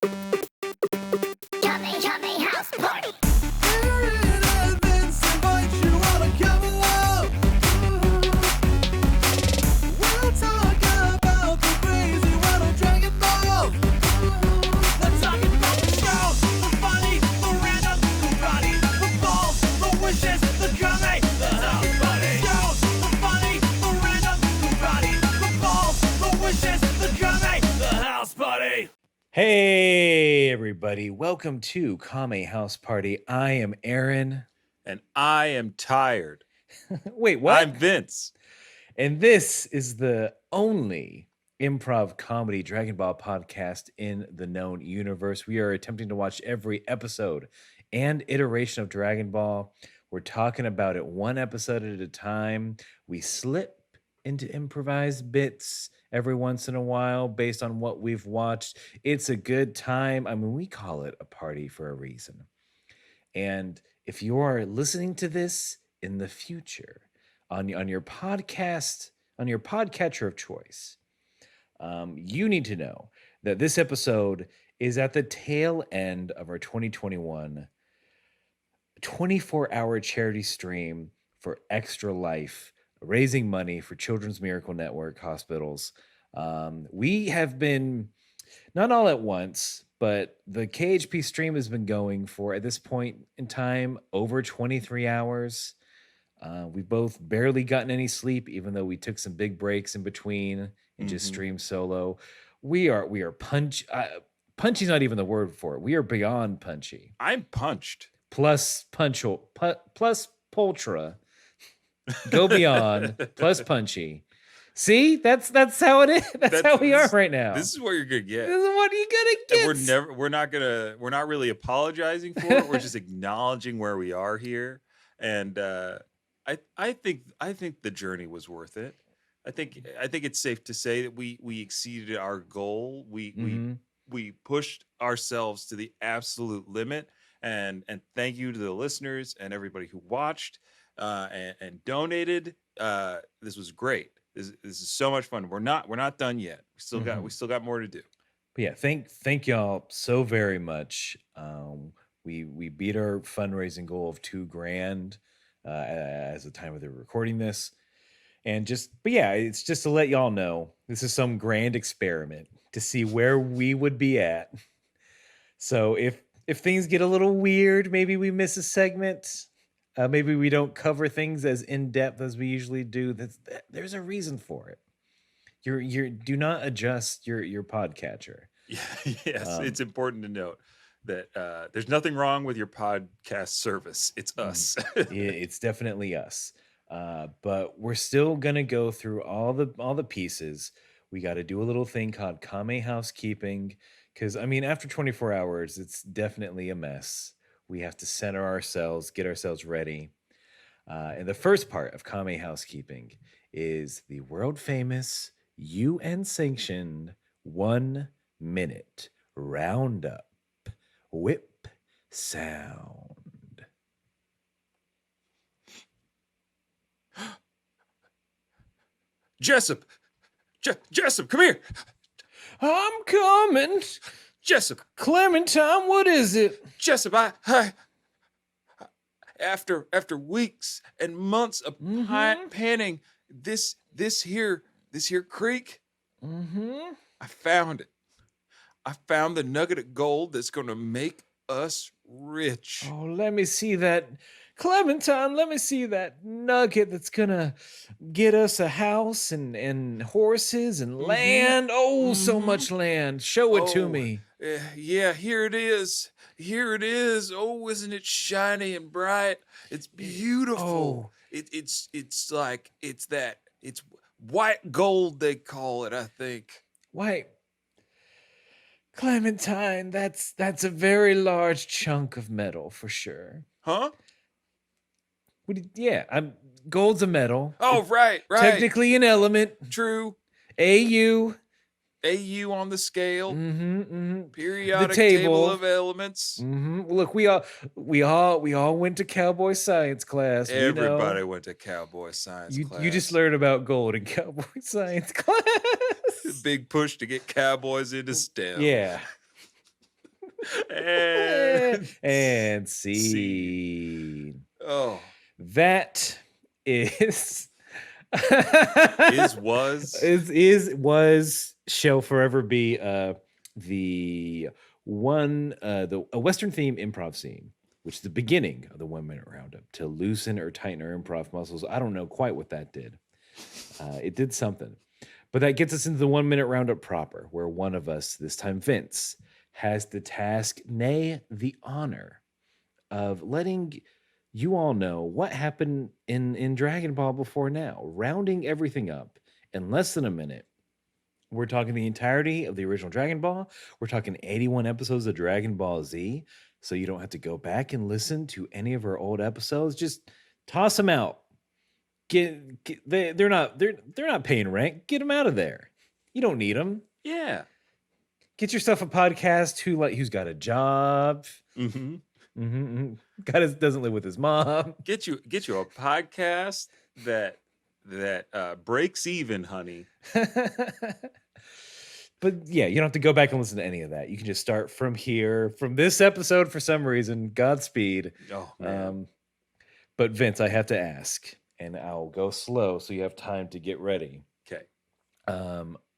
Kame house party. Hey everybody, welcome to Kame House Party. I am Aaron. And I am tired. Wait, what? I'm Vince. And this is the only improv comedy Dragon Ball podcast in the known universe. We are attempting to watch every episode and iteration of Dragon Ball. We're talking about it one episode at a time. We slip into improvised bits every once in a while based on what we've watched. It's a good time. I mean, we call it a party for a reason. And if you are listening to this in the future on your podcast, on your podcatcher of choice, you need to know that this episode is at the tail end of our 2021 24-hour charity stream for Extra Life, raising money for Children's Miracle Network hospitals. We have been, not all at once, but the KHP stream has been going for, at this point in time, over 23 hours. We've both barely gotten any sleep, even though we took some big breaks in between and just streamed solo. We are punchy's not even the word for it. We are beyond punchy. I'm punched. Plus Poltra. Go beyond plus punchy. See, that's how it is. That's how we are right now. This is what you're gonna get. This is what you're gonna get. We're not really apologizing for it. We're just acknowledging where we are here. And I think the journey was worth it. I think it's safe to say that we exceeded our goal. We pushed ourselves to the absolute limit. And thank you to the listeners and everybody who watched and donated. This was great. This is so much fun. We're not done yet. We still got more to do. But yeah, thank y'all so very much. We beat our fundraising goal of $2,000 as the time of the recording this. But yeah, it's just to let y'all know this is some grand experiment to see where we would be at. So if things get a little weird, maybe we miss a segment. Maybe we don't cover things as in depth as we usually do. There's a reason for it. Do not adjust your podcatcher. Yes, it's important to note that there's nothing wrong with your podcast service. It's us. It's definitely us. But we're still gonna go through all the pieces. We got to do a little thing called Kame housekeeping. Because, I mean, after 24 hours, it's definitely a mess. We have to center ourselves, get ourselves ready. And the first part of Kame housekeeping is the world-famous, UN-sanctioned 1-minute roundup whip sound. Jessup, come here. I'm coming. Jessup. Clementine, what is it? Jessup, I after weeks and months of panning this here creek, I found it. I found the nugget of gold that's gonna make us rich. Oh, let me see that. Clementine, let me see that nugget that's gonna get us a house and horses and land. Oh, so much land. Show it to me. Yeah, here it is. Oh, isn't it shiny and bright? It's beautiful. It's white gold, they call it, I think. White. Clementine, that's a very large chunk of metal for sure. Huh? Gold's a metal. Oh, right. Technically an element. True. AU on the scale. Periodic the table of elements. Look, we all went to cowboy science class. Everybody went to cowboy science class. You just learned about gold in cowboy science class. Big push to get cowboys into STEM. Yeah. And scene. scene. Oh, That is was. was shall forever be the a Western theme improv scene, which is the beginning of the 1 minute roundup to loosen or tighten our improv muscles. I don't know quite what that did. It did something. But that gets us into the 1 minute roundup proper, where one of us, this time Vince, has the task, nay, the honor of letting you all know what happened in Dragon Ball before now, rounding everything up in less than a minute. We're talking the entirety of the original Dragon Ball. We're talking 81 episodes of Dragon Ball Z. So you don't have to go back and listen to any of our old episodes. Just toss them out. They're not paying rent. Get them out of there. You don't need them. Yeah. Get yourself a podcast who's got a job. Doesn't live with his mom. Get you a podcast that breaks even, honey. But yeah, you don't have to go back and listen to any of that. You can just start from here, from this episode for some reason. Godspeed. Oh man. But Vince, I have to ask, and I'll go slow so you have time to get ready. Okay.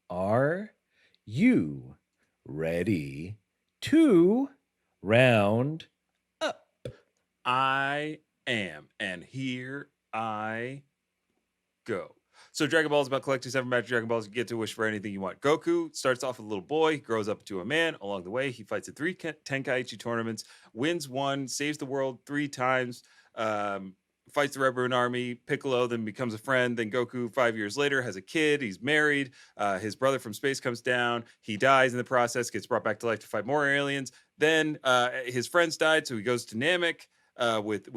Are you ready to round up? I am, and here I go. So Dragon Ball is about collecting 7 magic Dragon Balls. You get to wish for anything you want. Goku starts off as a little boy, grows up to a man. Along the way, he fights in 3 Tenkaichi tournaments, wins 1, saves the world 3 times, fights the Red Ruin Army. Piccolo then becomes a friend. Then Goku, 5 years later, has a kid. He's married. His brother from space comes down. He dies in the process, gets brought back to life to fight more aliens. Then his friends died, so he goes to Namek with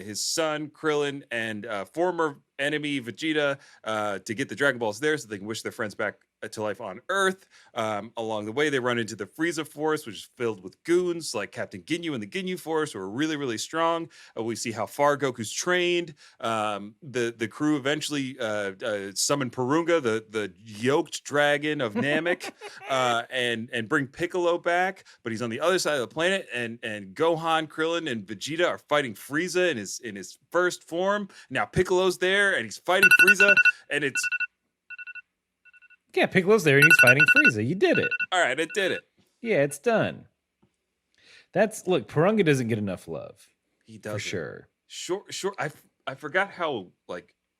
his son Krillin and former enemy Vegeta to get the Dragon Balls there so they can wish their friends back to life on Earth. Along the way, they run into the Frieza Force, which is filled with goons like Captain Ginyu and the Ginyu Force, who are really, really strong. We see how far Goku's trained. The crew eventually summon Purunga, the yoked dragon of Namek, and bring Piccolo back. But he's on the other side of the planet, and Gohan, Krillin, and Vegeta are fighting Frieza in his first form. Now Piccolo's there, and he's fighting Frieza, and it's... Yeah, Piccolo's there and he's fighting Frieza. You did it. All right, I did it. Yeah, it's done. Look, Purunga doesn't get enough love. He does for sure. Short. I forgot how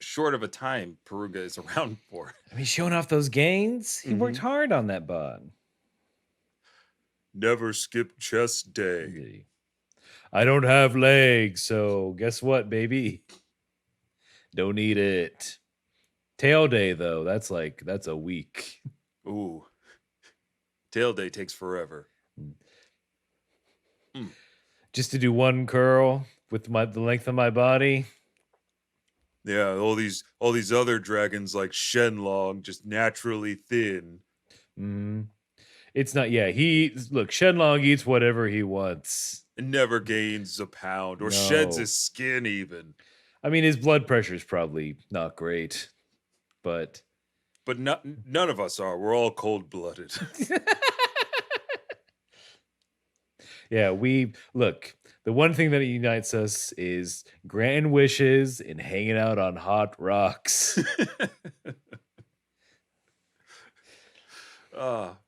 short of a time Purunga is around for. I mean, showing off those gains. He worked hard on that bod. Never skip chest day. I don't have legs, so guess what, baby? Don't need it. Tail day, though, that's a week. Ooh. Tail day takes forever. Just to do one curl with the length of my body. Yeah, all these other dragons like Shenlong just naturally thin. It's not. Yeah, Shenlong eats whatever he wants. And never gains a pound or sheds his skin even. I mean, his blood pressure is probably not great. But none of us are. We're all cold-blooded. Yeah, the one thing that unites us is grand wishes and hanging out on hot rocks. But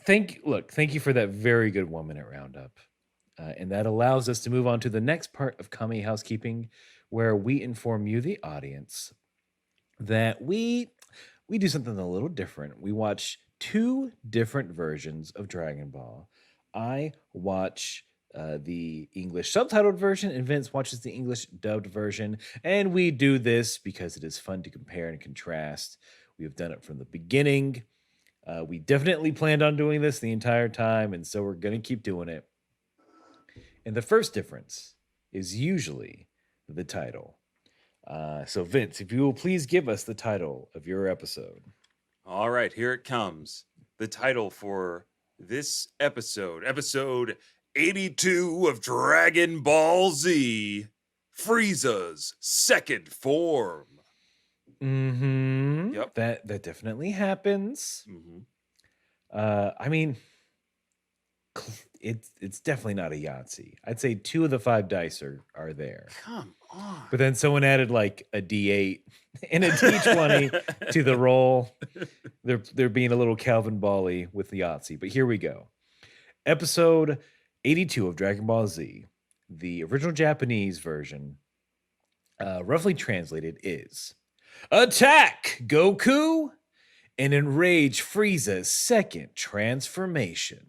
thank you for that very good 1 minute roundup. And that allows us to move on to the next part of Kame Housekeeping, where we inform you, the audience, that we do something a little different. We watch 2 different versions of Dragon Ball. I watch the English subtitled version, and Vince watches the English dubbed version. And we do this because it is fun to compare and contrast. We have done it from the beginning. We definitely planned on doing this the entire time, and so we're going to keep doing it. And the first difference is usually the title. So Vince, if you will please give us the title of your episode. All right, here it comes. The title for this episode 82 of Dragon Ball Z, Frieza's second form. Yep. That definitely happens. I mean, it's definitely not a Yahtzee. I'd say 2 of the 5 dice are there. Come on. But then someone added like a D8 and a D20 to the roll. They're being a little Calvin Bally with the Yahtzee. But here we go. Episode 82 of Dragon Ball Z, the original Japanese version, roughly translated is Attack Goku and Enrage Frieza's second transformation.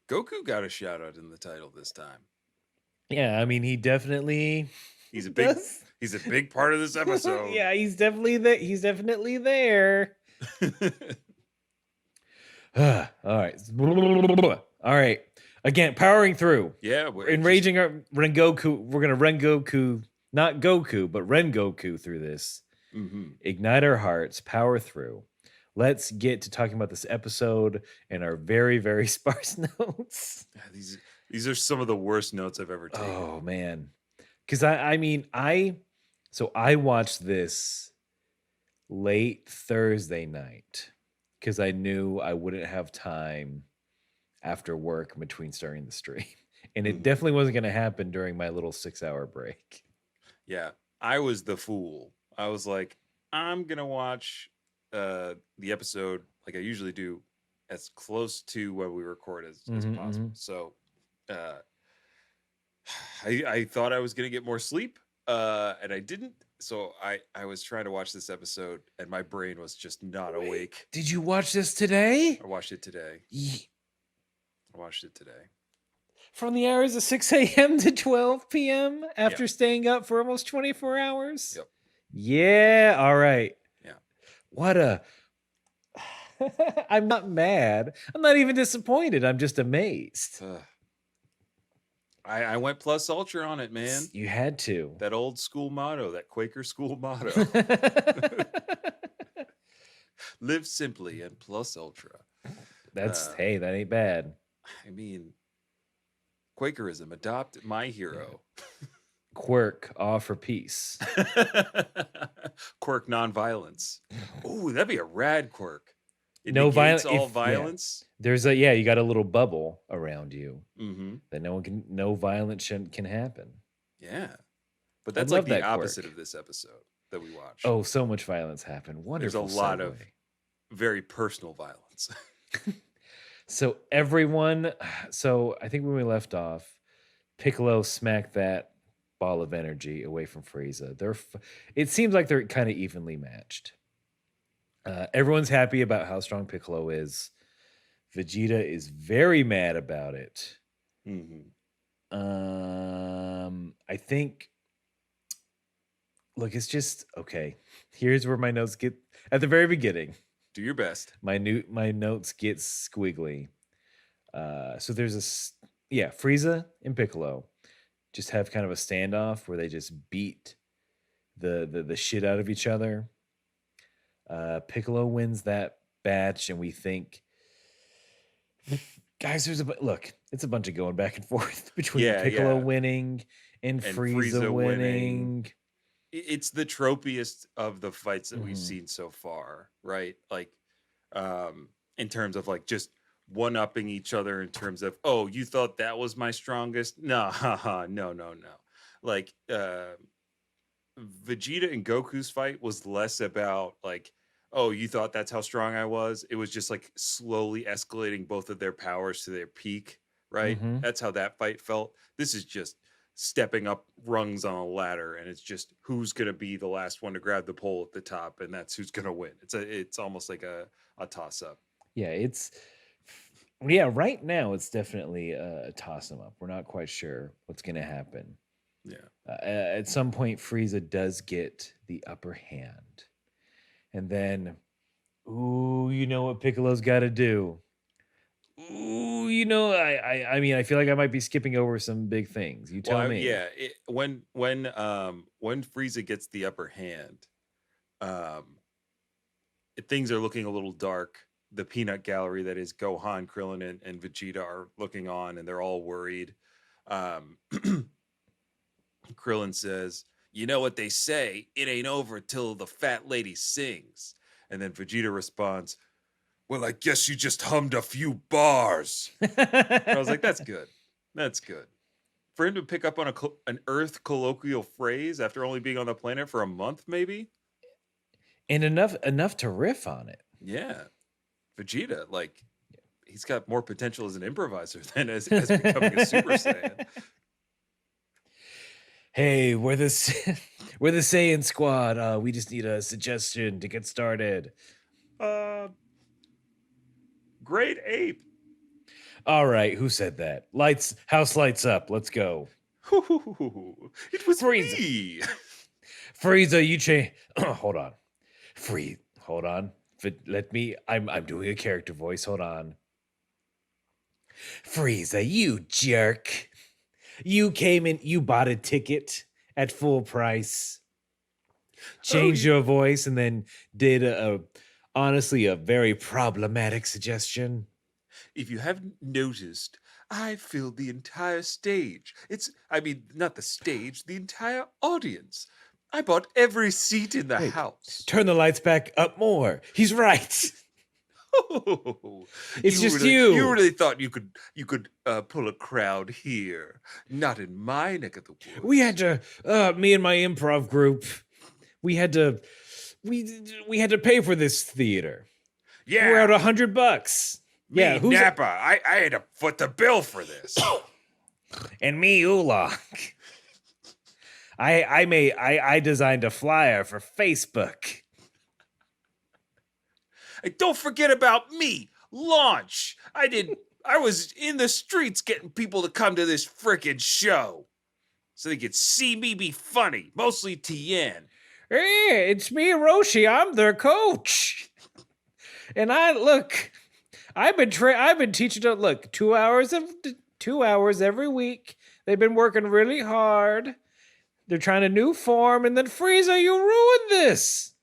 Goku got a shout out in the title this time. Yeah, I mean, he definitely He's a big does. he's a big part of this episode. Yeah, he's definitely there. All right. All right. Again, powering through. Yeah, Enraging our Rengoku. We're gonna Rengoku, not Goku, but Rengoku through this. Ignite our hearts, power through. Let's get to talking about this episode and our very, very sparse notes. These are some of the worst notes I've ever taken. Oh man. Because I watched this late Thursday night because I knew I wouldn't have time after work between starting the stream. And it definitely wasn't going to happen during my little 6-hour break. Yeah, I was the fool. I was like, I'm going to watch the episode like I usually do as close to when we record as possible. So I thought I was going to get more sleep and I didn't. So I was trying to watch this episode and my brain was just not awake. Did you watch this today? I watched it today. I watched it today. From the hours of 6 a.m. to 12 p.m. after staying up for almost 24 hours? Yep. Yeah, all right. Yeah. What a... I'm not mad. I'm not even disappointed. I'm just amazed. I went plus ultra on it, man. You had to. That old school motto, that Quaker school motto. Live simply and plus ultra. Hey, that ain't bad. I mean, Quakerism, adopt my hero. Quirk, all for peace. Quirk nonviolence. Ooh, that'd be a rad quirk. It No negates violence. all violence. There's you got a little bubble around you Mm-hmm. that no violence can happen. Yeah. But that's love like the that opposite quirk. of this episode that we watched. Oh, so much violence happened. Wonderful. There's a lot segue. of very personal violence. So I think when we left off, Piccolo smacked that ball of energy away from Frieza. It seems like they're kind of evenly matched. Everyone's happy about how strong Piccolo is. Vegeta is very mad about it. I think, look, it's just okay. Here's where my notes get at the very beginning. Do your best. My notes get squiggly. So there's Frieza and Piccolo just have kind of a standoff where they just beat the shit out of each other. Piccolo wins that batch, and we think, guys, it's a bunch of going back and forth between Piccolo winning and Frieza winning. It's the tropiest of the fights that we've seen so far, right? Like, in terms of like just one-upping each other in terms of, oh, you thought that was my strongest? No, no. Like, Vegeta and Goku's fight was less about like, oh, you thought that's how strong I was? It was just like slowly escalating both of their powers to their peak, right? That's how that fight felt. This is just stepping up rungs on a ladder, and it's just who's going to be the last one to grab the pole at the top, and that's who's going to win. It's almost like a toss-up. Right now it's definitely a toss-em-up. We're not quite sure what's going to happen. At some point, Frieza does get the upper hand. And then, you know what Piccolo's got to do. I feel like I might be skipping over some big things. You tell me. Yeah, when Frieza gets the upper hand, things are looking a little dark. The peanut gallery that is Gohan, Krillin, and Vegeta are looking on, and they're all worried. Krillin says, "You know what they say, it ain't over till the fat lady sings." And then Vegeta responds, Well, I guess you just hummed a few bars. I was like, that's good. That's good. For him to pick up on an Earth colloquial phrase after only being on the planet for a month, maybe. And enough to riff on it. Yeah, Vegeta, like, he's got more potential as an improviser than as becoming a Super Saiyan. Hey, we're the we're the Saiyan Squad. We just need a suggestion to get started. Great ape. All right, who said that? House lights up. Let's go. It was Frieza. me. Frieza, you change. Hold on. Hold on. Let me. I'm doing a character voice. Hold on. Frieza, you jerk. You came in. You bought a ticket at full price. Changed your voice and then did honestly a very problematic suggestion. If you haven't noticed, I filled the entire stage. Not the stage, the entire audience. I bought every seat in the Wait, house. Turn the lights back up more. He's right. Oh, It's just you. You really thought you could pull a crowd here, not in my neck of the woods. We had to. Me and my improv group. We had to. We had to pay for this theater. Yeah, We're out $100. me, Yeah, who's Nappa. I had to foot the bill for this. and me Oolong. I designed a flyer for Facebook. Hey, don't forget about me. Launch. I was in the streets getting people to come to this frickin' show. So they could see me be funny. Mostly Tien. Hey, it's me, Roshi. I'm their coach. And I've been teaching them. Look, 2 hours every week. They've been working really hard. They're trying a new form, and then Frieza, you ruined this.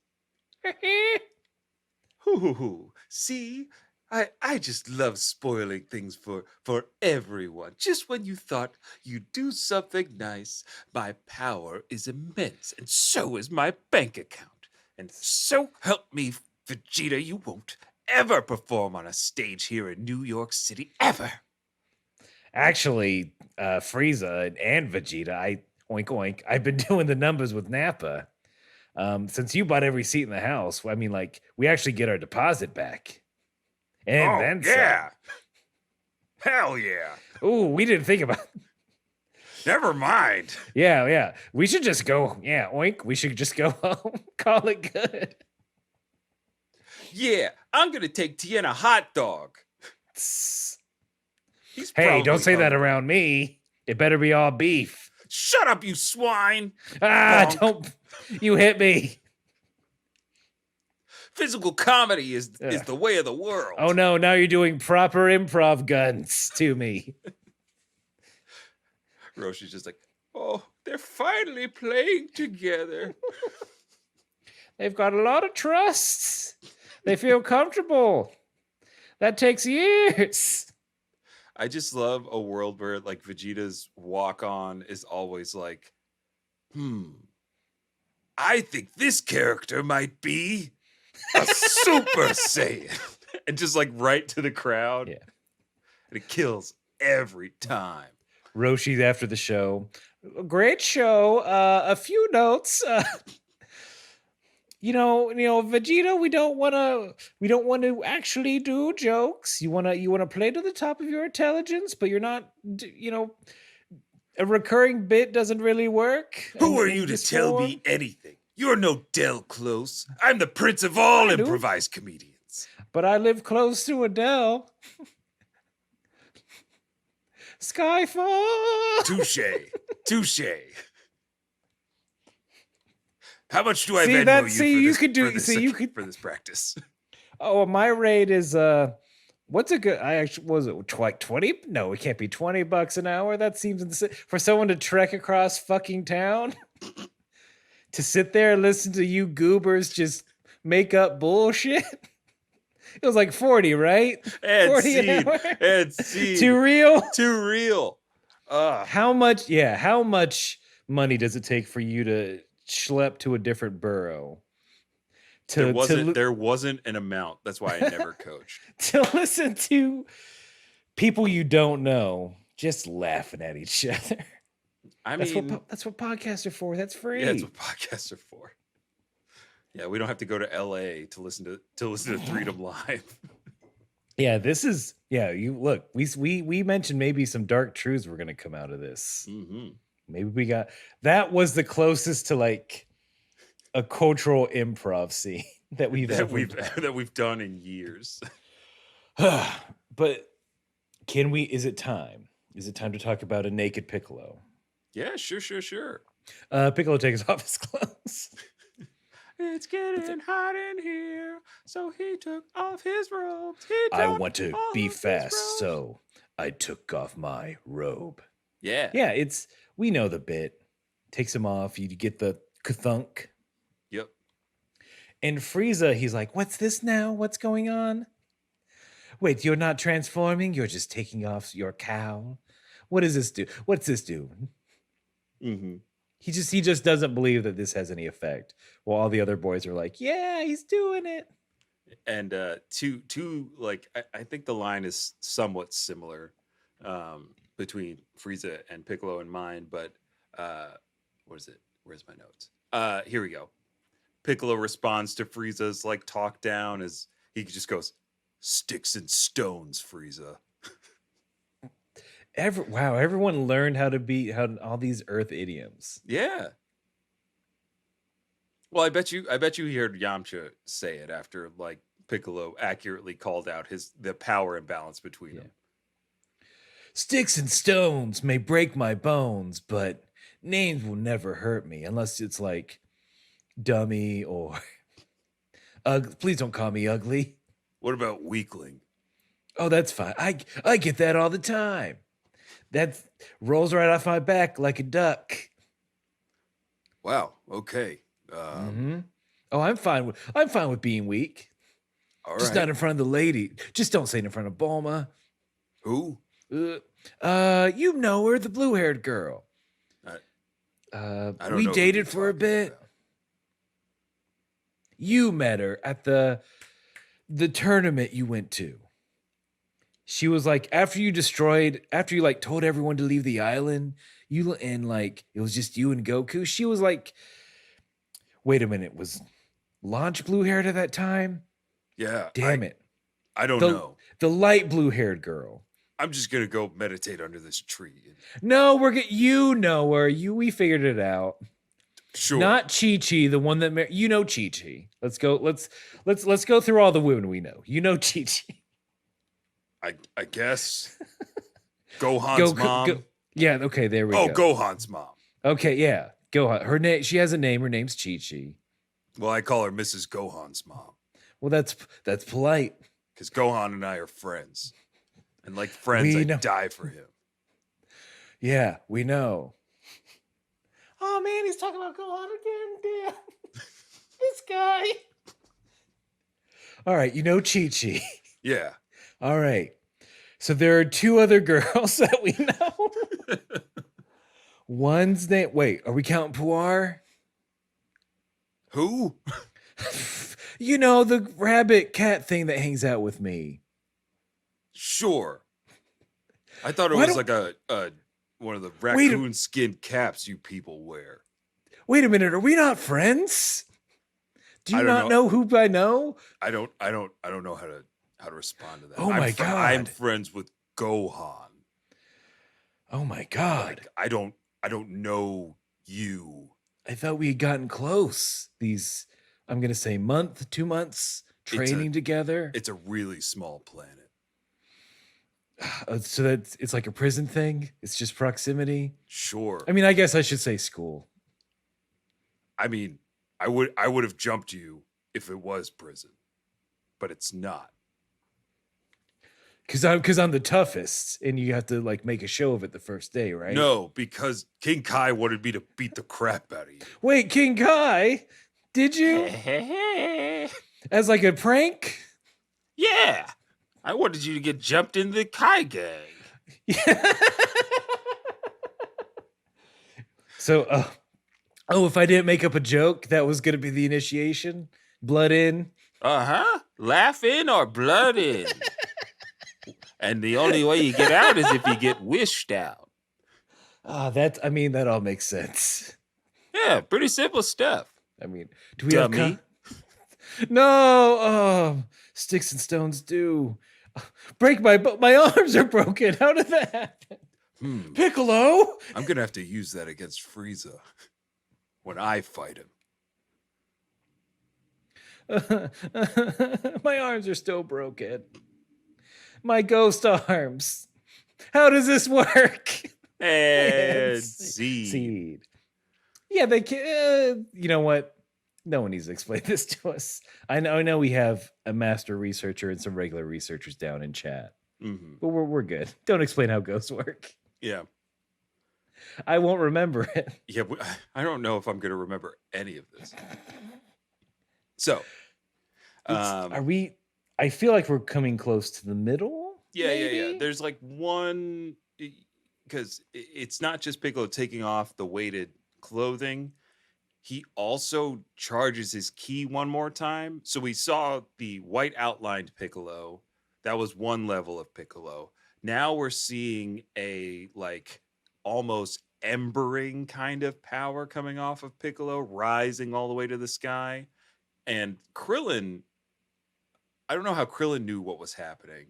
Hoo. See? I just love spoiling things for everyone. Just when you thought you'd do something nice, my power is immense, and so is my bank account. And so help me, Vegeta, you won't ever perform on a stage here in New York City, ever. Actually, Frieza and Vegeta, oink oink. I've been doing the numbers with Nappa. Since you bought every seat in the house, I mean, like, we actually get our deposit back. And then yeah. Hell yeah. Ooh, we didn't think about. Never mind. Yeah. We should just go. Yeah, oink. We should just go home. Call it good. Yeah, I'm gonna take Tien a hot dog. Hey, don't say that around me. It better be all beef. Shut up, you swine! Bonk. Don't. You hit me. Physical comedy is the way of the world. Oh no, now you're doing proper improv guns to me. Roshi's just like, oh, they're finally playing together. They've got a lot of trust. They feel comfortable. That takes years. I just love a world where like Vegeta's walk-on is always like, I think this character might be a Super Saiyan. And just like right to the crowd. Yeah. And it kills every time. Roshi's after the show. Great show. A few notes. Vegeta, we don't want to actually do jokes. You want to play to the top of your intelligence, but you're not, a recurring bit doesn't really work. Who are you to tell me anything? You're no Del Close. I'm the prince of all improvised comedians. But I live close to Adele. Skyfall. Touche. How much do I Venmo you for this practice? Oh, my rate is what's a good? Was it like 20? No, it can't be $20 an hour. That seems insane for someone to trek across fucking town to sit there and listen to you goobers just make up bullshit. It was like 40, right? 40 an hour. And scene. Too real. Too real. How much money does it take for you to schlep to a different borough There wasn't an amount. That's why I never coached. to listen to people you don't know just laughing at each other. I That's mean, that's what podcasts are for. That's free. yeah, that's what podcasts are for. Yeah, we don't have to go to LA to listen to Freedom Live. Yeah, this is you look, we mentioned maybe some dark truths were gonna come out of this. Mm-hmm. Maybe we got that was the closest to like a cultural improv scene that we've done in years. But is it time? Is it time to talk about a naked Piccolo? Yeah, sure. Piccolo takes off his clothes. It's getting hot in here, so he took off his robes. I want to be fast, so I took off my robe. Yeah. Yeah, we know the bit. Takes him off, you get the kathunk. Yep. And Frieza, he's like, what's this now? What's going on? Wait, you're not transforming? You're just taking off your cowl? What does this do? What's this do? Mm-hmm. He just doesn't believe that this has any effect. While all the other boys are like, yeah, he's doing it. And I think the line is somewhat similar between Frieza and Piccolo in mine, but what is it? Where's my notes? Here we go. Piccolo responds to Frieza's like talk down as he just goes, "Sticks and stones, Frieza." Everyone learned how all these Earth idioms. Yeah. Well, I bet you heard Yamcha say it after like Piccolo accurately called out the power imbalance between them. Sticks and stones may break my bones, but names will never hurt me unless it's like dummy or please don't call me ugly. What about weakling? Oh, that's fine. I get that all the time. That rolls right off my back like a duck. Wow. Okay. Oh, I'm fine with being weak. All Just right. not in front of the lady. Just don't say it in front of Bulma. Who? You know her, the blue-haired girl. I don't we know who dated you're for a talking bit. about. You met her at the tournament you went to. She was like, after you like told everyone to leave the island, it was just you and Goku. She was like, wait a minute, was Launch blue-haired at that time? Yeah. Damn it. I don't know. The light blue-haired girl. I'm just gonna go meditate under this tree. No, you know her. We figured it out. Sure. Not Chi-Chi, the one that Chi-Chi. Let's go through all the women we know. You know Chi-Chi. I guess. Gohan's mom. Yeah, okay, there we go. Oh, Gohan's mom. Okay, yeah. Gohan. Her name, she has a name. Her name's Chi-Chi. Well, I call her Mrs. Gohan's mom. Well, that's polite. Because Gohan and I are friends. And like friends, I die for him. Yeah, we know. Oh man, he's talking about Gohan again. Damn. This guy. All right, you know Chi-Chi. Yeah. All right. So there are two other girls that we know. One's name. Wait, are we counting Puar? Who? You know, the rabbit cat thing that hangs out with me. Sure. I thought it was like a one of the raccoon skin caps you people wear. Wait a minute, are we not friends? Do you not know who I know? I don't know how to respond to that. Oh my God. I'm friends with Gohan. Oh my God. Like, I don't know you. I thought we had gotten close. These, I'm going to say 2 months training together. It's a really small planet. So it's like a prison thing. It's just proximity. Sure. I mean, I guess I should say school. I mean, I would have jumped you if it was prison, but it's not. Because I'm the toughest, and you have to like make a show of it the first day, right? No, because King Kai wanted me to beat the crap out of you. Wait, King Kai? Did you? As like a prank? Yeah. I wanted you to get jumped in the Kai gang. Yeah. So, if I didn't make up a joke, that was going to be the initiation. Blood in. Laugh in or blood in. And the only way you get out is if you get wished out. That all makes sense. Yeah, pretty simple stuff. I mean, do we have Dummy. No, sticks and stones do. Break my arms are broken. How did that happen? Piccolo? I'm going to have to use that against Frieza when I fight him. My arms are still broken. My ghost arms. How does this work? And seed. Seed. Yeah, they can. You know what? No one needs to explain this to us. I know we have a master researcher and some regular researchers down in chat, but we're good. Don't explain how ghosts work. Yeah. I won't remember it. Yeah, I don't know if I'm going to remember any of this. So, are we? I feel like we're coming close to the middle. Yeah. There's like one, because it's not just Piccolo taking off the weighted clothing. He also charges his ki one more time. So we saw the white outlined Piccolo. That was one level of Piccolo. Now we're seeing a like almost embering kind of power coming off of Piccolo, rising all the way to the sky. And Krillin, I don't know how Krillin knew what was happening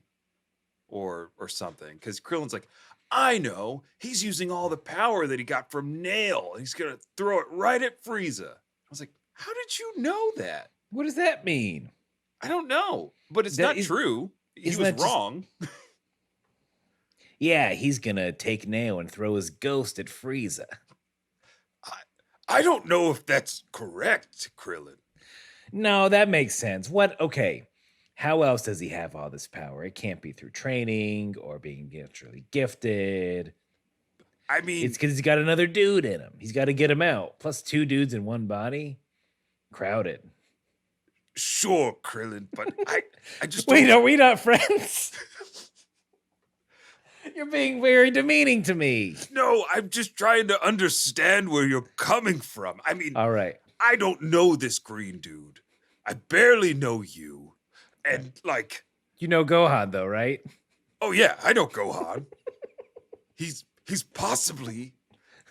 or something. Because Krillin's like, I know, he's using all the power that he got from Nail. He's going to throw it right at Frieza. I was like, how did you know that? What does that mean? I don't know, but it's not true. He was wrong. Yeah, he's going to take Nail and throw his ghost at Frieza. I don't know if that's correct, Krillin. No, that makes sense. What? Okay. How else does he have all this power? It can't be through training or being naturally gifted. I mean, it's because he's got another dude in him. He's got to get him out. Plus 2 dudes in one body. Crowded. Sure, Krillin, but I just Wait, are we not friends? You're being very demeaning to me. No, I'm just trying to understand where you're coming from. I mean, all right. I don't know this green dude. I barely know you. And like, you know Gohan though, right? Oh yeah, I know Gohan. he's possibly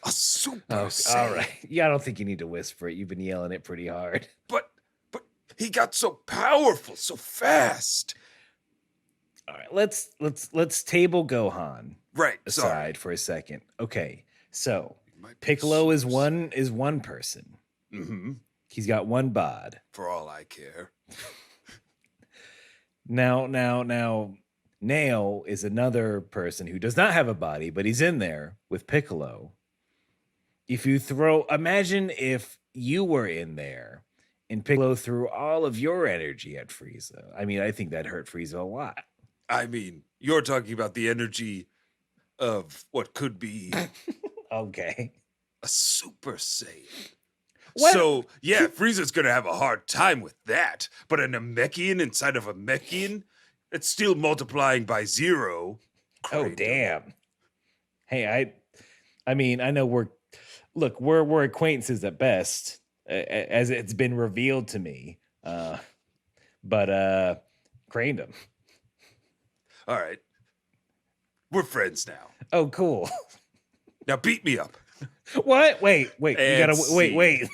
a super Saiyan. All right. Yeah, I don't think you need to whisper it. You've been yelling it pretty hard. But he got so powerful so fast. All right, let's table Gohan aside for a second. Okay, so Piccolo is one person. Mm-hmm. He's got one bod. For all I care. Now, Nail is another person who does not have a body, but he's in there with Piccolo. Imagine if you were in there and Piccolo threw all of your energy at Frieza. I mean, I think that hurt Frieza a lot. I mean, you're talking about the energy of what could be okay, a Super Saiyan. What? So, yeah, Frieza's going to have a hard time with that. But a Namekian inside of a Mechian, it's still multiplying by 0. Oh, damn. Hey, I mean, I know we're acquaintances at best, as it's been revealed to me. But craned him. All right. We're friends now. Oh, cool. Now beat me up. What? Wait. You gotta wait.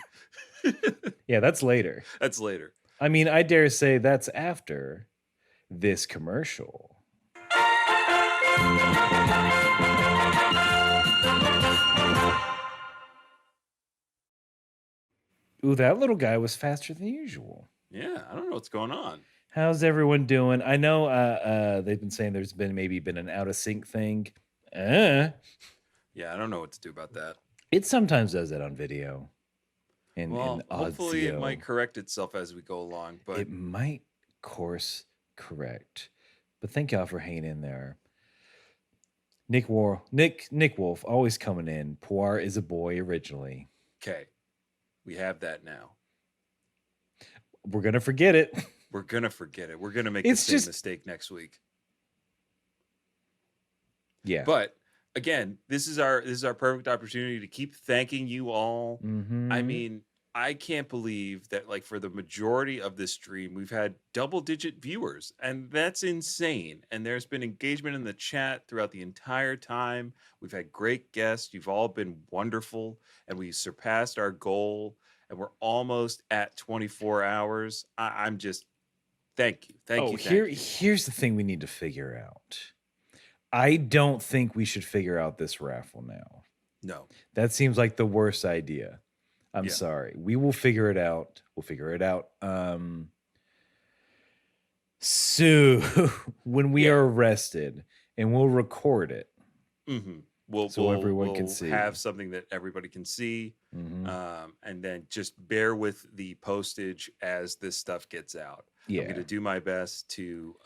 Yeah, that's later. That's later. I mean, I dare say that's after this commercial. Ooh, that little guy was faster than usual. Yeah, I don't know what's going on. How's everyone doing? I know they've been saying there's been an out of sync thing. Yeah, I don't know what to do about that. It sometimes does that on video. Hopefully it might correct itself as we go along, but it might course correct. But thank y'all for hanging in there. Nick Wolf always coming in. Poir is a boy originally. Okay, we have that now. We're gonna forget it. We're gonna forget it. We're gonna make the same mistake next week. Yeah, but again, this is our perfect opportunity to keep thanking you all. Mm-hmm. I mean, I can't believe that, like, for the majority of this stream, we've had double-digit viewers, and that's insane. And there's been engagement in the chat throughout the entire time. We've had great guests. You've all been wonderful, and we surpassed our goal, and we're almost at 24 hours. I'm just thank you, thank Oh, you, thank you. here's the thing we need to figure out. I don't think we should figure out this raffle now. No, That seems like the worst idea. I'm Yeah. sorry. We will figure it out. We'll figure it out. So when we Yeah. are arrested, and we'll record it. mm-hmm. So everyone can see. have something that everybody can see, Mhm. and then just bear with the postage as this stuff gets out. I'm Yeah. going to do my best to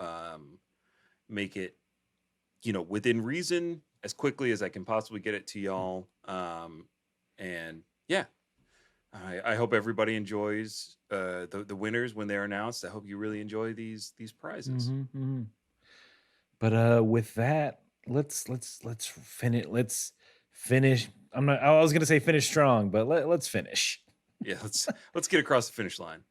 make it, within reason, as quickly as I can possibly get it to y'all. And yeah, I hope everybody enjoys the winners when they're announced. I hope you really enjoy these prizes. Mhm, mhm. But with that, let's finish. Let's finish. I was gonna say finish strong, but let's finish. Yeah, let's get across the finish line.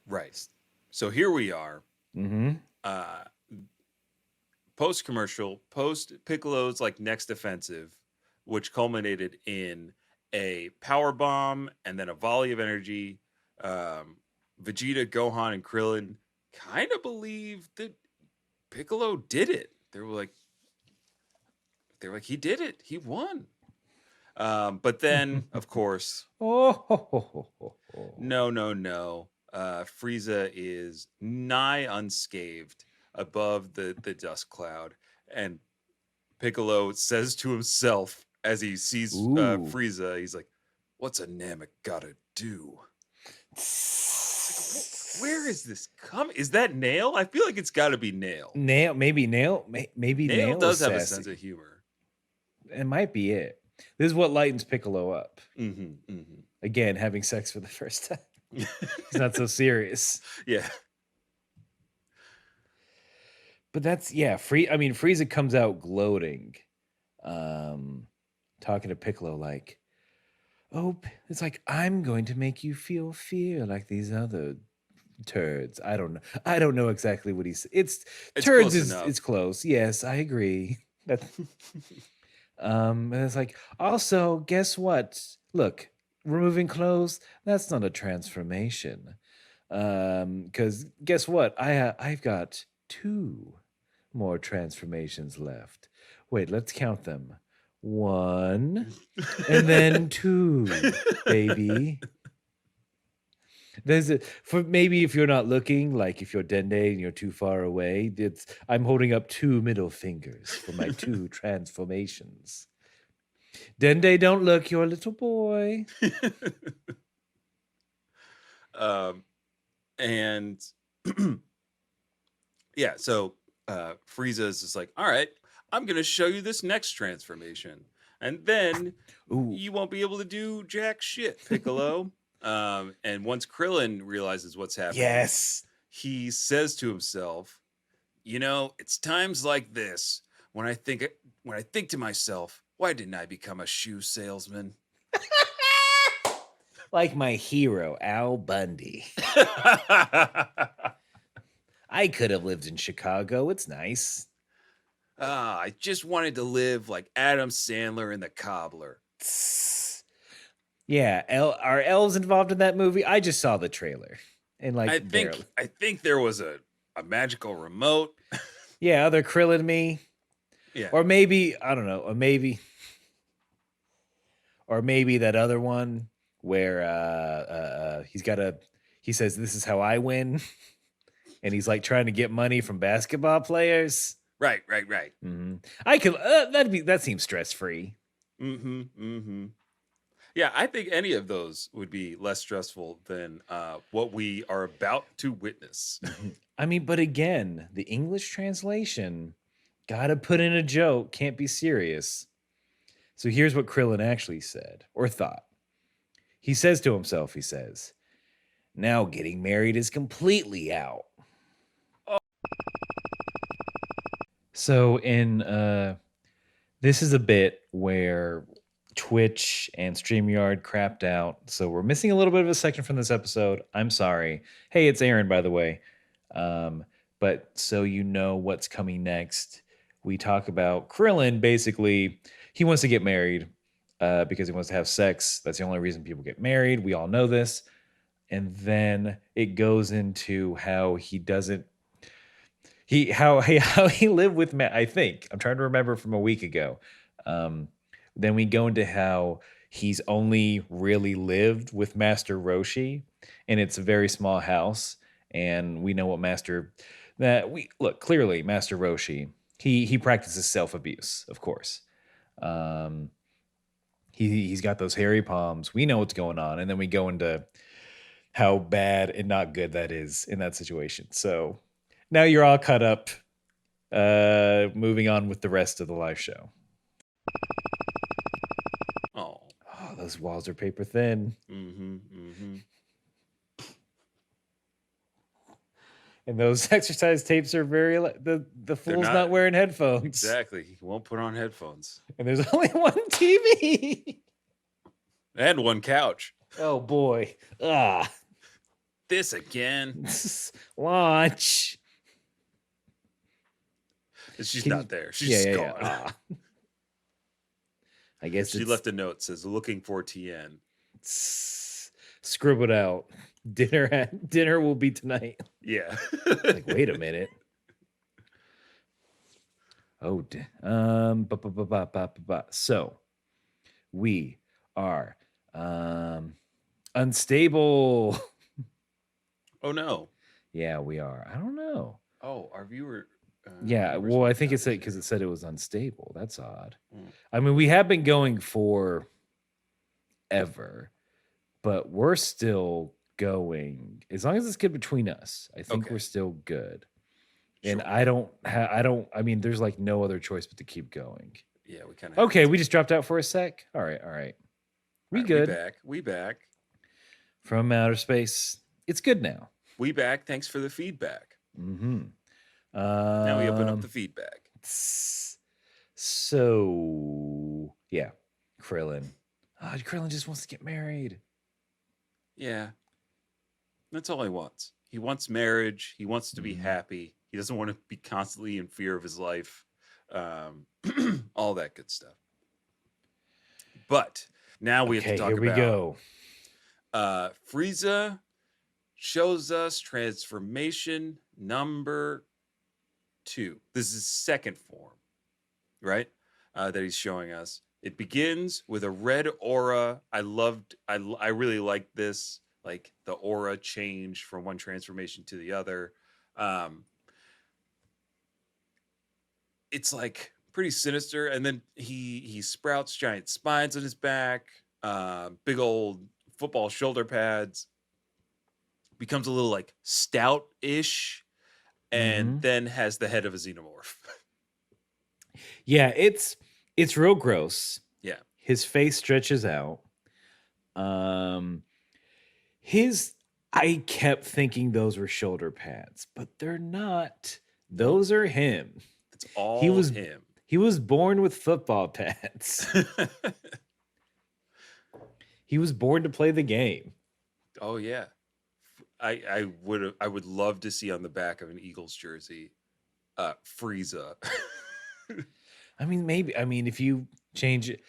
Right. So here we are. Mm-hmm. Post commercial, post Piccolo's like next offensive, which culminated in a power bomb and then a volley of energy. Vegeta, Gohan, and Krillin kind of believed that Piccolo did it. They were like, he did it. He won. But then, of course, Oh. no. Frieza is nigh unscathed above the dust cloud, and Piccolo says to himself as he sees Ooh. Frieza, he's like, "What's a Namek gotta do?" Where is this coming? Is that Nail? I feel like it's got to be Nail. Nail, maybe Nail. Maybe Nail does is have a sassy. sense of humor. It might be it. This is what lightens Piccolo up. Mm-hmm. Again, having sex for the first time. He's not so serious. Yeah. But that's Frieza comes out gloating, talking to Piccolo like, "Oh, it's like I'm going to make you feel fear like these other turds." I don't know exactly what he's. It's turds close is enough. it's close. Yes, I agree. That and it's like, also, guess what? Look, removing clothes, that's not a transformation. Because guess what? I've got 2 more transformations left. Wait, let's count them. 1 and then 2, baby. There's for maybe if you're not looking, like if you're Dende and you're too far away, I'm holding up 2 middle fingers for my 2 transformations. Dende, don't look, you're a little boy. And yeah, so Frieza is just like, "All right, I'm gonna show you this next transformation, and then you won't be able to do jack shit, Piccolo." And once Krillin realizes what's happening, Yes, he says to himself, "It's times like this when I think to myself, why didn't I become a shoe salesman?" like my hero, Al Bundy. I could have lived in Chicago. It's nice. I just wanted to live like Adam Sandler in The Cobbler. Yeah, are elves involved in that movie? I just saw the trailer, and like I think there was a magical remote. Yeah, other Krillin me. Yeah, Or maybe I don't know, or maybe that other one where he says, "This is how I win," and he's like trying to get money from basketball players. right. Mm-hmm. I could that seems stress free. Mm-hmm. Yeah, I think any of those would be less stressful than what we are about to witness. I mean, but again, the English translation gotta put in a joke, can't be serious. So here's what Krillin actually said or thought. He says to himself, "Now getting married is completely out." So in this is a bit where Twitch and StreamYard crapped out. So we're missing a little bit of a section from this episode. I'm sorry. Hey, it's Aaron, by the way. Um, but so you know what's coming next, we talk about Krillin. Basically, he wants to get married because he wants to have sex. That's the only reason people get married. We all know this. And then it goes into how he doesn't how he lived with I think I'm trying to remember from a week ago. Um, then we go into how he's only really lived with Master Roshi, and it's a very small house. And we know what Master that we look clearly Master Roshi. He practices self abuse, of course. Um, he's got those hairy palms. We know what's going on, and then we go into how bad and not good that is in that situation. So now you're all caught up. Moving on with the rest of the live show. Oh. Oh, those walls are paper thin. And those exercise tapes are very the fool's not wearing headphones. Exactly. He won't put on headphones. And there's only one TV. And one couch. Oh boy. This again. Launch. She's not there. She's gone. Yeah. I guess she left a note, says looking for TN. Scribbled out. Dinner will be tonight. Yeah. Like, wait a minute. Oh, so we are unstable. Oh no. Yeah, we are. I don't know. Oh, our viewer. Yeah, well, I think it's because it said it was unstable. That's odd. I mean, we have been going for ever, but we're still going. As long as it's good between us, I think we're still good. And sure. I mean, there's like no other choice but to keep going. Yeah, we kind of. Okay, we just dropped out for a sec. All right. We good. We back. From outer space. It's good now. We back. Thanks for the feedback. Mm-hmm. Now we open up the feedback. So yeah, Krillin. Krillin just wants to get married. Yeah, that's all he wants. He wants marriage. He wants to be happy. He doesn't want to be constantly in fear of his life. All that good stuff. But now we have to talk about. Here we go. Frieza shows us transformation number 2. This is second form, right? That he's showing us. It begins with a red aura. I really liked this, like the aura change from one transformation to the other. It's like pretty sinister, and then he sprouts giant spines on his back, big old football shoulder pads, becomes a little like stout-ish, and then has the head of a xenomorph. Yeah, it's real gross. Yeah. His face stretches out. I kept thinking those were shoulder pads, but they're not. Those are him. It's all him. He was born with football pads. He was born to play the game. Oh yeah. I would love to see on the back of an Eagles jersey, Frieza. I mean, maybe. I mean, if you change it,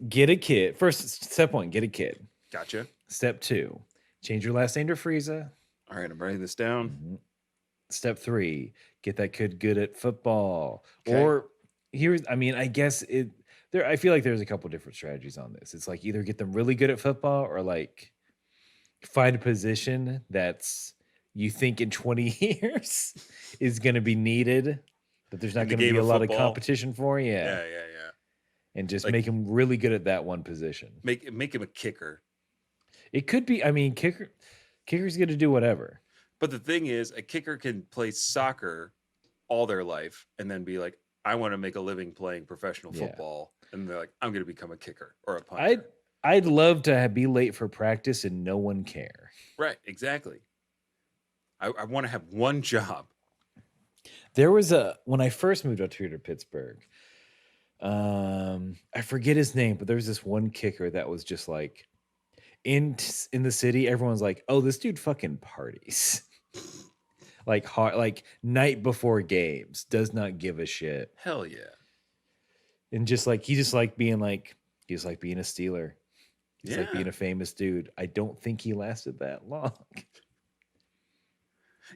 get a kid. First, step 1, get a kid. Gotcha. Step 2, change your last name to Frieza. All right, I'm writing this down. Mm-hmm. Step 3, get that kid good at football. Okay. Or I guess I feel like there's a couple different strategies on this. It's like either get them really good at football or like find a position that's you think in 20 years is going to be needed, but there's not going to be a lot of competition for. Yeah. And just make him really good at that one position. Make him a kicker. It could be. I mean, kicker's going to do whatever. But the thing is, a kicker can play soccer all their life and then be like, I want to make a living playing professional football. And they're like, I'm going to become a kicker or a punter. I'd love to be late for practice and no one care. Right, exactly. I want to have one job. There was when I first moved up here to Pittsburgh. I forget his name, but there was this one kicker that was just like in the city. Everyone's like, "Oh, this dude fucking parties." Like hard, like night before games, does not give a shit, Hell yeah. and just like he just like being like he's like being a Steeler. He's like Yeah. being a famous dude. I don't think he lasted that long.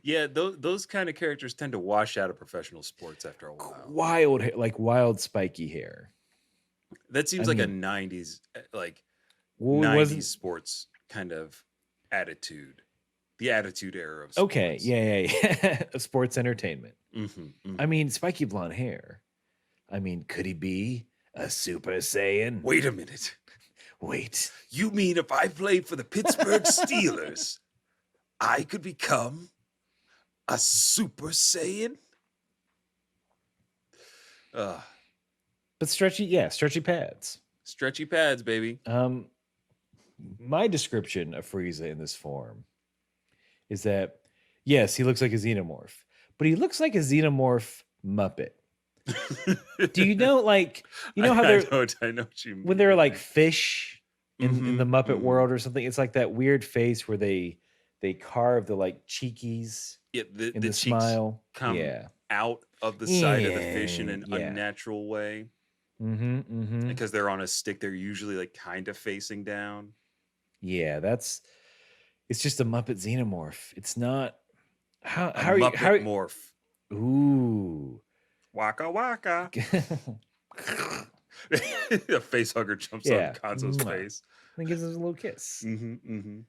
Yeah, those kind of characters tend to wash out of professional sports after a while. Wild, like wild spiky hair. That seems I like a mean, 90s like well, it 90s wasn't sports kind of attitude. The attitude era of okay. sports. Yeah. Sports entertainment. Mm-hmm, I mean, spiky blonde hair. I mean, could he be a Super Saiyan? Wait a minute. Wait. You mean if I played for the Pittsburgh Steelers, I could become a Super Saiyan? But stretchy pads. Stretchy pads, baby. My description of Frieza in this form is that yes, he looks like a xenomorph, but he looks like a xenomorph muppet. Do you know, like, you know how I they're know what you mean. when they're like fish in the Muppet mhm. world or something? It's like that weird face where they carve the like cheekies Yeah, in the the cheeks smile. come Yeah, out of the side of the fish in yeah, an yeah. unnatural way Mm-hmm. because they're on a stick. They're usually like kind of facing down. Yeah, it's just a Muppet xenomorph. It's not how A are you Muppet morph. ooh. Waka waka. A face hugger jumps on Yeah. Gonzo's Mwah. face. And gives us a little kiss. Mm-hmm.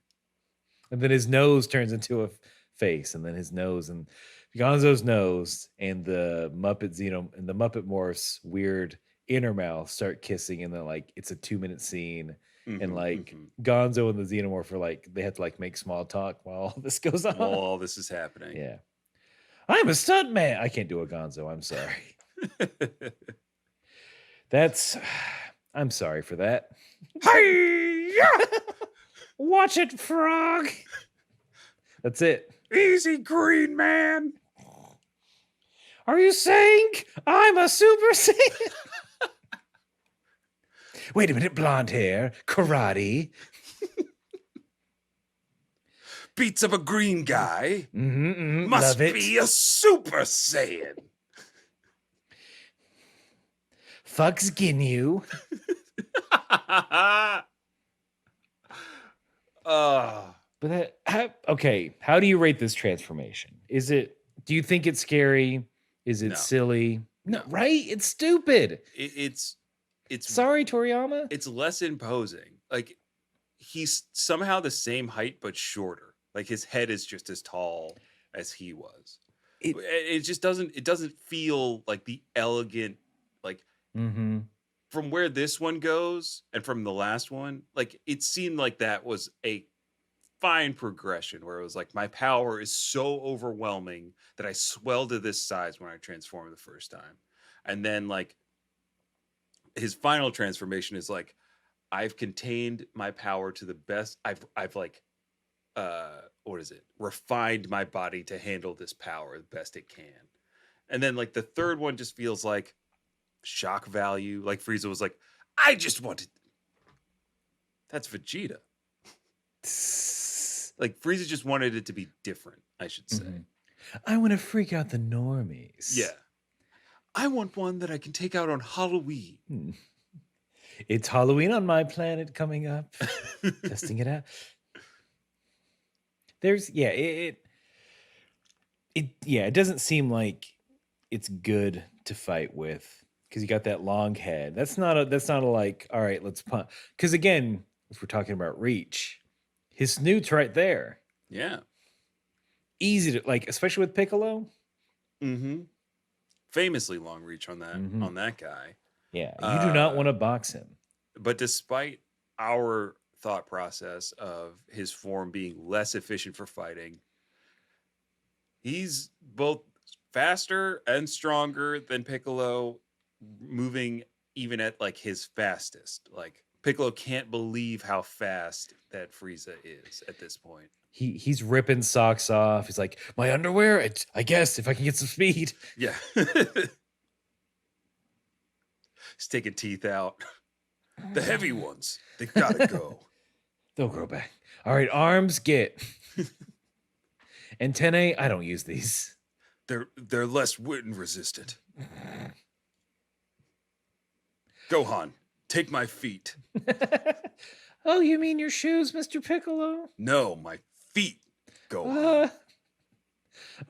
And then his nose turns into a face, and then his nose and Gonzo's nose and the Muppet Morph's weird inner mouth start kissing, and then like it's a 2-minute scene, and like Gonzo and the Xenomorph are like they have to like make small talk while all this goes on. While all this is happening. Yeah. I'm a stunt man. I can't do a Gonzo. I'm sorry. I'm sorry for that. Hi-ya! Watch it, frog. That's it. Easy, green man. Are you saying I'm a Super Saiyan? Wait a minute, blonde hair, karate. Beats of a green guy. Must Love it. be a Super Saiyan. Fucks Ginyu. But how do you rate this transformation? Do you think it's scary? Is it No. silly? No. Right? It's stupid. It's Sorry, Toriyama. It's less imposing. Like he's somehow the same height but shorter. Like his head is just as tall as he was. It just doesn't feel like the elegant like from where this one goes and from the last one, like it seemed like that was a fine progression where it was like my power is so overwhelming that I swell to this size when I transform the first time. And then like his final transformation is like I've contained my power to the best. I've like what is it? Refined my body to handle this power the best it can. And then like the third one just feels like shock value. Like Frieza was like, I just wanted. That's Vegeta. Like Frieza just wanted it to be different, I should say. I want to freak out the normies. Yeah. I want one that I can take out on Halloween. It's Halloween on my planet coming up. Testing it out. It doesn't seem like it's good to fight with because you got that long head. That's not a like, all right, let's punt. Because again, if we're talking about reach, his snoot's right there. Yeah. Easy to like, especially with Piccolo. Famously long reach on that guy. Yeah. You do not want to box him. But despite our thought process of his form being less efficient for fighting, he's both faster and stronger than Piccolo, moving even at like his fastest. Like Piccolo can't believe how fast that Frieza is at this point. He's ripping socks off. He's like, my underwear. I guess if I can get some speed. Yeah. He's taking teeth out. The heavy ones, they've got to go. They'll grow back. All right, arms get. Antennae, I don't use these. They're less wind resistant. Gohan, take my feet. Oh, you mean your shoes, Mr. Piccolo? No, my feet, Gohan.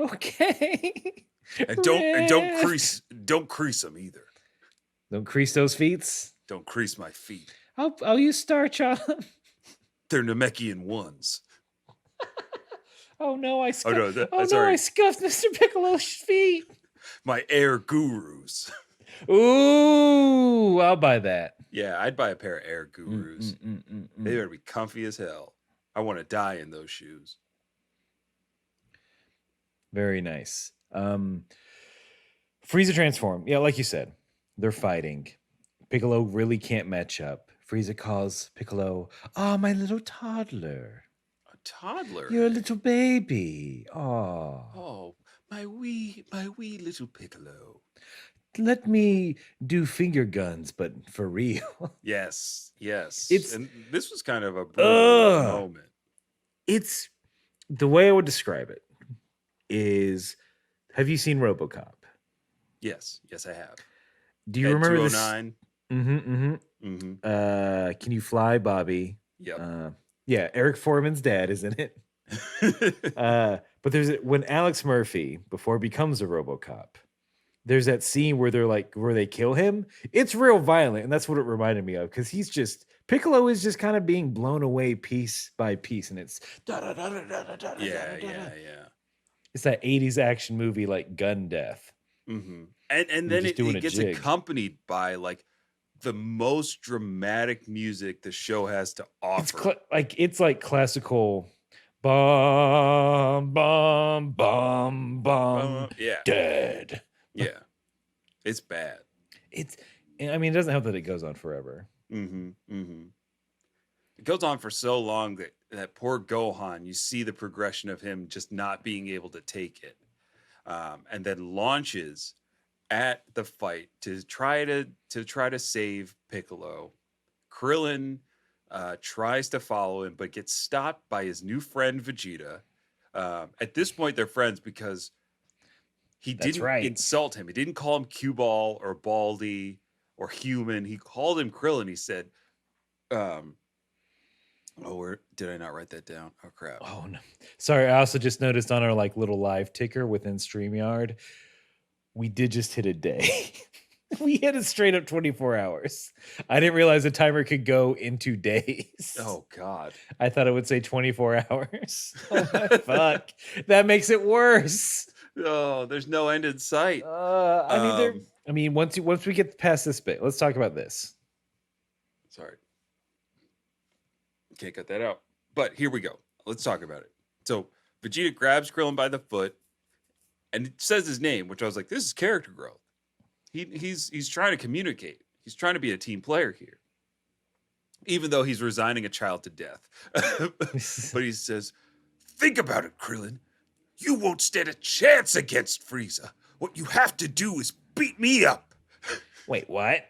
Okay. And don't crease them either. Don't crease those feet. Don't crease my feet. I'll use starch on them. They're Namekian ones. Oh no, I scuffed. Oh, no, oh no, sorry. I scuffed Mr. Piccolo's feet. My air gurus. Ooh, I'll buy that. Yeah, I'd buy a pair of air gurus. They better be comfy as hell. I want to die in those shoes. Very nice. Frieza transform. Yeah, like you said, they're fighting. Piccolo really can't match up. Frieza calls Piccolo, "Oh, my little toddler. A toddler? You're a little baby. Oh, Oh, my wee little Piccolo. let me do finger guns, but for real." Yes. It's- and this was kind of a brutal moment. It's the way I would describe it is, have you seen RoboCop? Yes, I have. Do you Ed remember this? 209. Can you fly, Bobby? Yep. Yeah, Eric Foreman's dad is in it. But there's when Alex Murphy, before he becomes a RoboCop, there's that scene where where they kill him. It's real violent, and that's what it reminded me of, because Piccolo is just kind of being blown away piece by piece, and it's Yeah. It's that 80s action movie like gun death. And then just doing it a gets jig. accompanied by like the most dramatic music the show has to offer. It's like classical bum bum bum bum Yeah. dead. Yeah. It's bad. It doesn't help that it goes on forever. It goes on for so long that poor Gohan, you see the progression of him just not being able to take it. And then launches at the fight to try to save Piccolo. Krillin tries to follow him, but gets stopped by his new friend Vegeta. At this point, they're friends because he didn't insult him. He didn't call him cue ball or baldy or human. He called him Krillin. He said, did I not write that down? Oh crap. Oh no. Sorry, I also just noticed on our little live ticker within StreamYard, we did just hit a day. We hit it straight up 24 hours. I didn't realize the timer could go into days. Oh God. I thought it would say 24 hours. Oh my fuck. That makes it worse. Oh, there's no end in sight. Once we get past this bit, let's talk about this. Sorry. Can't cut that out. But here we go. Let's talk about it. So Vegeta grabs Krillin by the foot and it says his name, which I was like, this is character growth. He's trying to communicate. He's trying to be a team player here. Even though he's resigning a child to death. But he says, think about it, Krillin. You won't stand a chance against Frieza. What you have to do is beat me up. Wait, what?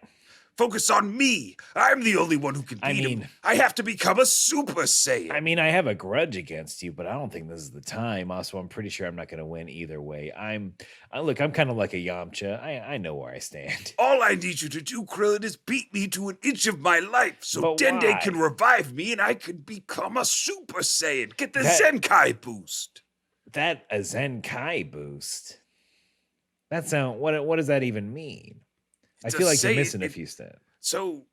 Focus on me. I'm the only one who can beat him. I have to become a Super Saiyan. I have a grudge against you, but I don't think this is the time. Also, I'm pretty sure I'm not going to win either way. I'm kind of like a Yamcha. I know where I stand. All I need you to do, Krillin, is beat me to an inch of my life so But Dende why? can revive me and I can become a Super Saiyan. Get the Zenkai boost. That a Zenkai boost? What does that even mean? I feel like you're missing a few steps. So,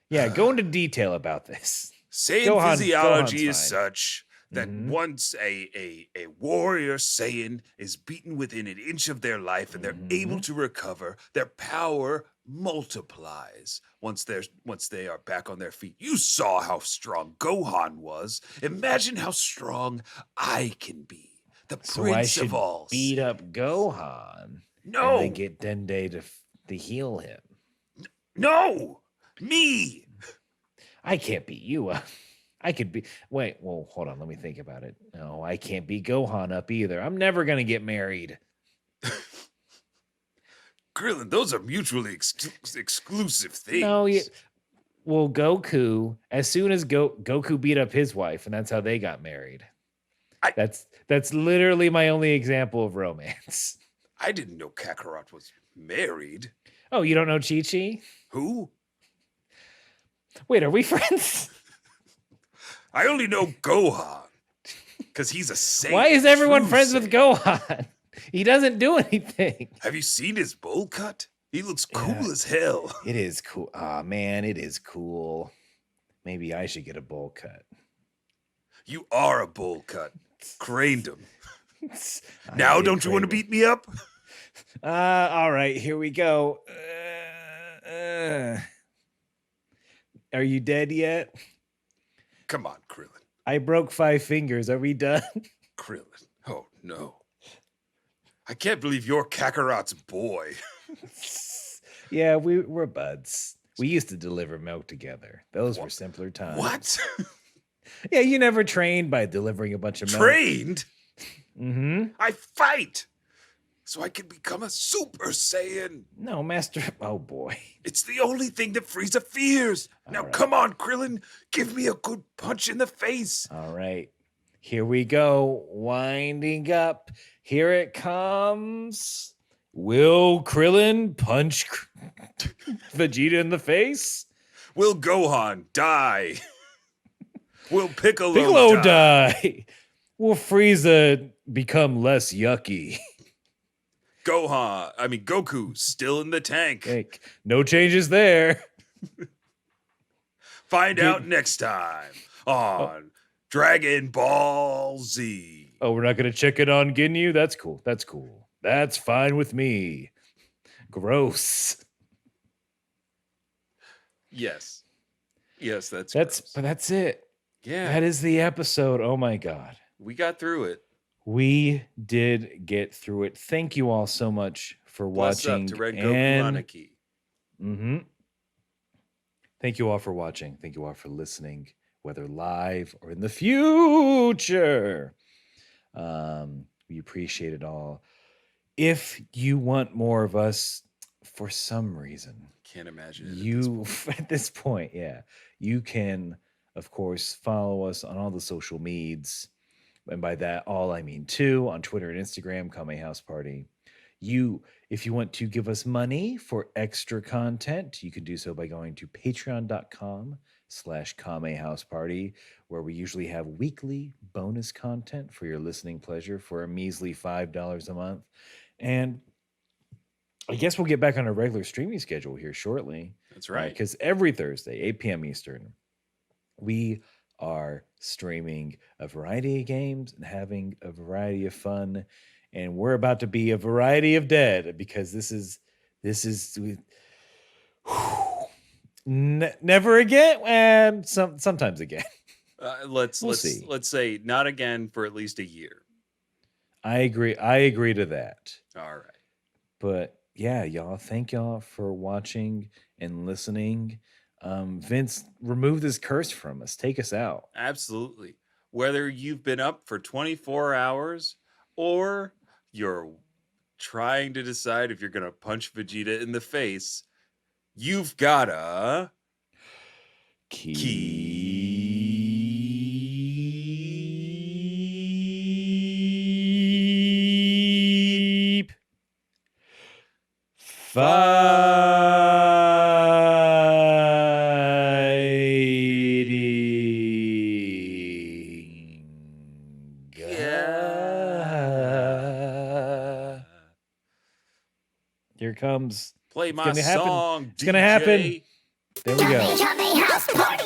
yeah, go into detail about this. Saiyan physiology is Gohan's such that once a warrior Saiyan is beaten within an inch of their life and they're able to recover, their power multiplies once they are back on their feet. You saw how strong Gohan was. Imagine how strong I can be. The Prince of all. Beat up Gohan. No. And then get Dende to heal him. No! Me! I can't beat you up. I could be. Wait, well, hold on. Let me think about it. No, I can't be Gohan up either. I'm never gonna get married. Krillin, those are mutually exclusive things. No, well, Goku. As soon as Goku beat up his wife, and that's how they got married. That's literally my only example of romance. I didn't know Kakarot was married. Oh, you don't know Chi Chi? Who? Wait, are we friends? I only know Gohan because he's a saint. Why is everyone true friends saint. with Gohan? He doesn't do anything. Have you seen his bowl cut? He looks cool Yeah. as hell. It is cool. Ah, man, it is cool. Maybe I should get a bowl cut. You are a bowl cut. Craned him. I Now, did don't you want to crave beat me up? it. All right, here we go. Are you dead yet? Come on, Krillin. I broke 5 fingers. Are we done? Krillin. Oh, no. I can't believe you're Kakarot's boy. Yeah, we're buds. We used to deliver milk together. Those were What? simpler times. What? Yeah, you never trained by delivering a bunch of milk. Trained? Mm-hmm. I fight so I can become a Super Saiyan. No, Master. Oh, boy. It's the only thing that Frieza fears. Now, right. come on, Krillin. Give me a good punch in the face. All right. Here we go. Winding up. Here it comes. Will Krillin punch Vegeta in the face? Will Gohan die? Will Piccolo die. Will Frieza become less yucky? Goku, still in the tank. Hey, no changes there. Find out next time on Dragon Ball Z. Oh, we're not going to check it on Ginyu? That's cool. That's cool. That's fine with me. Gross. Yes. Yes, that's But that's it. yeah. That is the episode. Oh my God. We got through it. We did get through it. Thank you all so much for Bless watching. up to Red Goku and Aniki. mm-hmm. Thank you all for watching. Thank you all for listening, whether live or in the future. We appreciate it all. If you want more of us for some reason, Can't imagine it. you at this point, yeah, you can, of course, follow us on all the social medias. And by that, all I mean too, on Twitter and Instagram, Kame House Party. If you want to give us money for extra content, you can do so by going to patreon.com/Kame House Party, where we usually have weekly bonus content for your listening pleasure for a measly $5 a month. And I guess we'll get back on our regular streaming schedule here shortly. That's right. Because every Thursday, 8 p.m. Eastern, we are streaming a variety of games and having a variety of fun. And we're about to be a variety of dead because this is never again and sometimes again. Let's see. Let's say not again for at least a year. I agree to that. All right. But yeah, y'all, thank y'all for watching and listening. Vince, remove this curse from us. Take us out. Absolutely. Whether you've been up for 24 hours or you're trying to decide if you're going to punch Vegeta in the face, you've gotta keep fighting. Here comes. Play It's my gonna happen. song. It's gonna happen. DJ. There we go. Yummy, yummy house party.